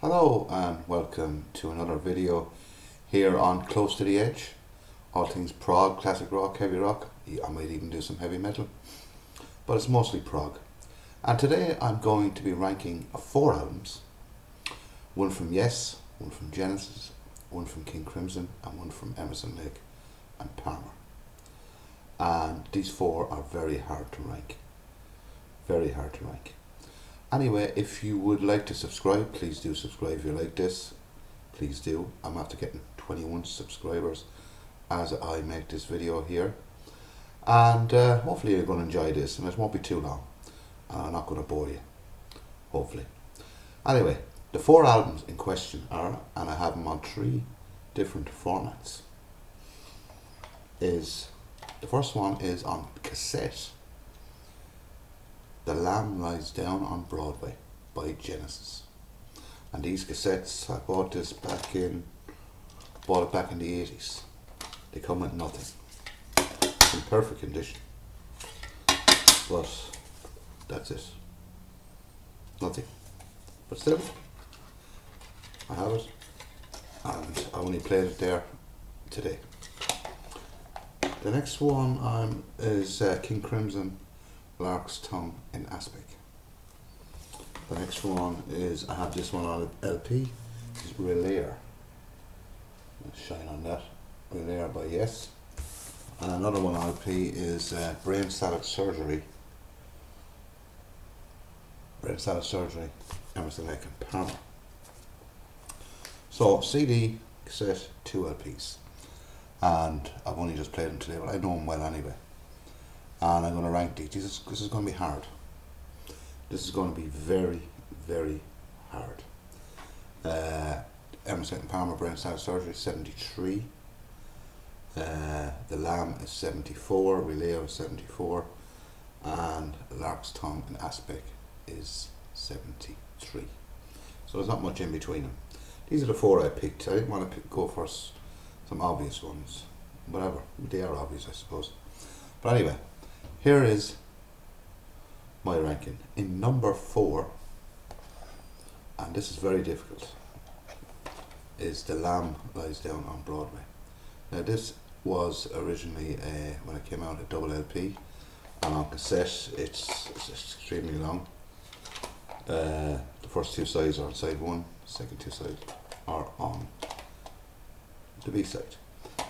Hello and welcome to another video here on Close to the Edge. All things prog, classic rock, heavy rock. I might even do some heavy metal, but it's mostly prog. And today I'm going to be ranking 4 albums. One from Yes, one from Genesis, one from King Crimson, and one from Emerson, Lake and Palmer. And these 4 are very hard to rank. Very hard to rank. Anyway, if you would like to subscribe, please do subscribe. If you like this, please do. I'm after getting 21 subscribers as I make this video here. And hopefully you're going to enjoy this, and it won't be too long. I'm not going to bore you, hopefully. Anyway, the 4 albums in question are, and I have them on 3 different formats, the first one is on cassette. The Lamb Lies Down on Broadway by Genesis. And these cassettes, I bought it back in the 80s. They come with nothing. In perfect condition. But that's it. Nothing. But still, I have it. And I only played it there today. The next one is King Crimson, Lark's Tongue in Aspic. The next one is, I have this one on LP, is Relayer. Let's shine on that. Relayer by Yes. And another one on LP is Brain Salad Surgery. Brain Salad Surgery, Emerson, Lake and Palmer. So CD, cassette, 2 LPs. And I've only just played them today, but I know them well anyway. And I'm going to rank these. This is going to be hard. This is going to be very, very hard. Emerson and Palmer, Brain Salad Surgery, 73. The Lamb is 74. Relayer is 74. And Lark's Tongue in Aspic is 73. So there's not much in between them. These are the 4 I picked. I didn't want to go for some obvious ones. Whatever. They are obvious, I suppose. But anyway. Here is my ranking. In number 4, and this is very difficult, is The Lamb Lies Down on Broadway. Now this was originally, when it came out, a double LP, and on cassette it's extremely long. The first 2 sides are on side 1, the second 2 sides are on the B side.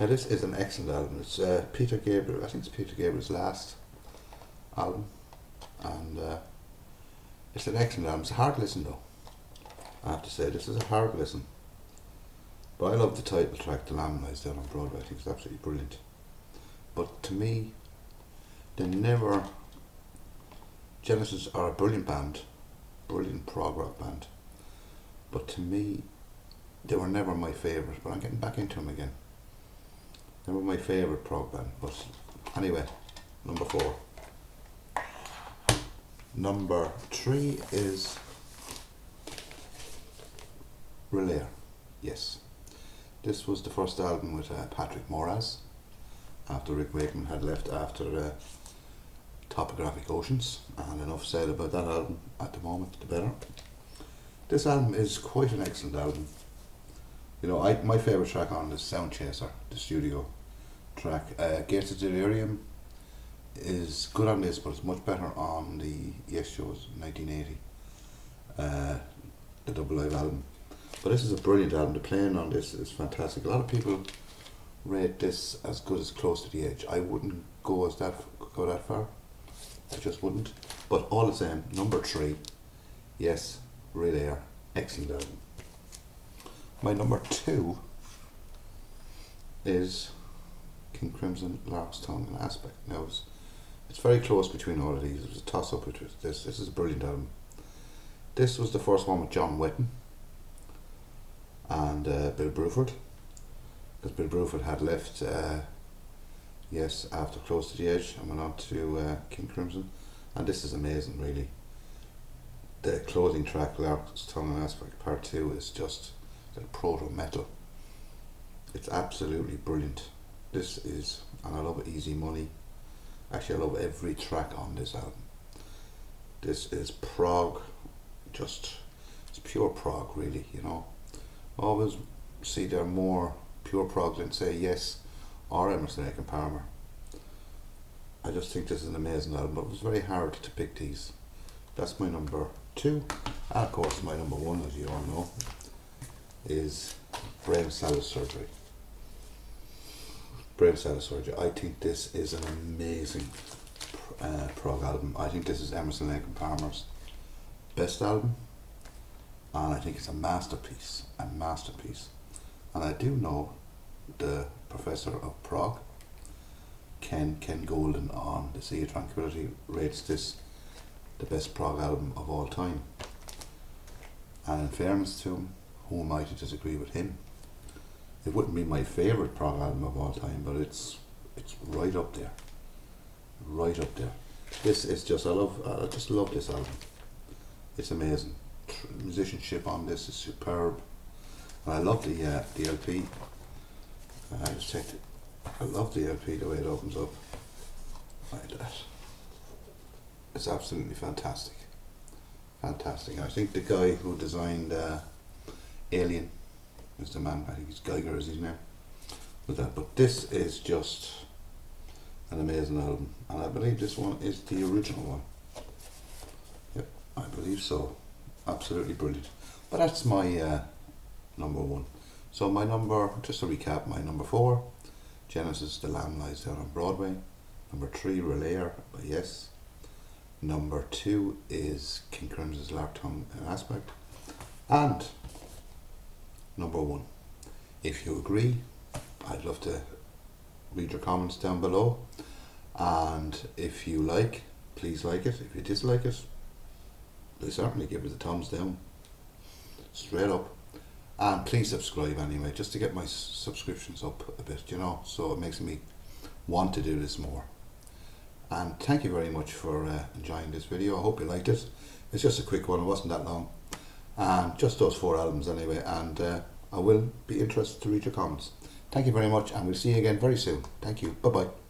Now this is an excellent album. It's Peter Gabriel, I think it's Peter Gabriel's last album, and it's an excellent album. It's a hard listen though, I have to say. This is a hard listen, but I love the title track, The Lamb Lies Down on Broadway. I think it's absolutely brilliant. But to me, Genesis are a brilliant band, brilliant prog rock band, but to me they were never my favourite. But I'm getting back into them again. They were my favourite prog band. But anyway, number 4. Number 3 is Relayer. Yes. This was the first album with Patrick Moraz, after Rick Wakeman had left after Topographic Oceans, and enough said about that album at the moment, the better. This album is quite an excellent album. You know, my favourite track on is Sound Chaser, the studio track. Gates of Delirium is good on this, but it's much better on the Yes Shows 1980, the double live album. But this is a brilliant album. The playing on this is fantastic. A lot of people rate this as good as Close to the Edge. I wouldn't go that far. I just wouldn't. But all the same, number 3, Yes, Relayer, excellent album. My number 2 is King Crimson, Lark's Tongue in Aspic. Now it's very close between all of these. It was a toss up between this. This is a brilliant album. This was the first one with John Wetton and Bill Bruford, because Bill Bruford had left Yes after Close to the Edge and went on to King Crimson, and this is amazing really. The closing track, Lark's Tongue in Aspic Part 2, is just like proto metal. It's absolutely brilliant. This is, and I love Easy Money. Actually, I love every track on this album. This is prog, just, it's pure prog, really, you know. I always see they're more pure prog than say Yes or Emerson, Lake and Palmer. I just think this is an amazing album, but it was very hard to pick these. That's my number 2. And of course my number 1, as you all know, is Brain Salad Surgery. Brain Salad Surgery. I think this is an amazing prog album. I think this is Emerson, Lake and Palmer's best album, and I think it's a masterpiece. And I do know the professor of prog, Ken Golden, on the Sea of Tranquility, rates this the best prog album of all time. And in fairness to him, who am I to disagree with him? It wouldn't be my favourite prog album of all time, but it's right up there. Right up there. This is just, I just love this album. It's amazing. Musicianship on this is superb. And I love the LP. I just checked it. I love the LP, the way it opens up like that. It's absolutely fantastic. Fantastic. I think the guy who designed Alien is the man. I think it's Geiger is his name. With that, but this is just an amazing album, and I believe this one is the original one. Yep, I believe so. Absolutely brilliant. But that's my number 1. So my number, just to recap, my number 4, Genesis, The Lamb Lies Down on Broadway. Number 3, Relayer by Yes. Number 2 is King Crimson's Lark Tongue and Aspect. And number 1. If you agree, I'd love to read your comments down below. And if you like, please like it. If you dislike it, please certainly give it a thumbs down. Straight up. And please subscribe anyway, just to get my subscriptions up a bit, you know, so it makes me want to do this more. And thank you very much for enjoying this video. I hope you liked it. It's just a quick one, it wasn't that long. And just those 4 albums anyway, and I will be interested to read your comments. Thank you very much, and we'll see you again very soon. Thank you. Bye bye.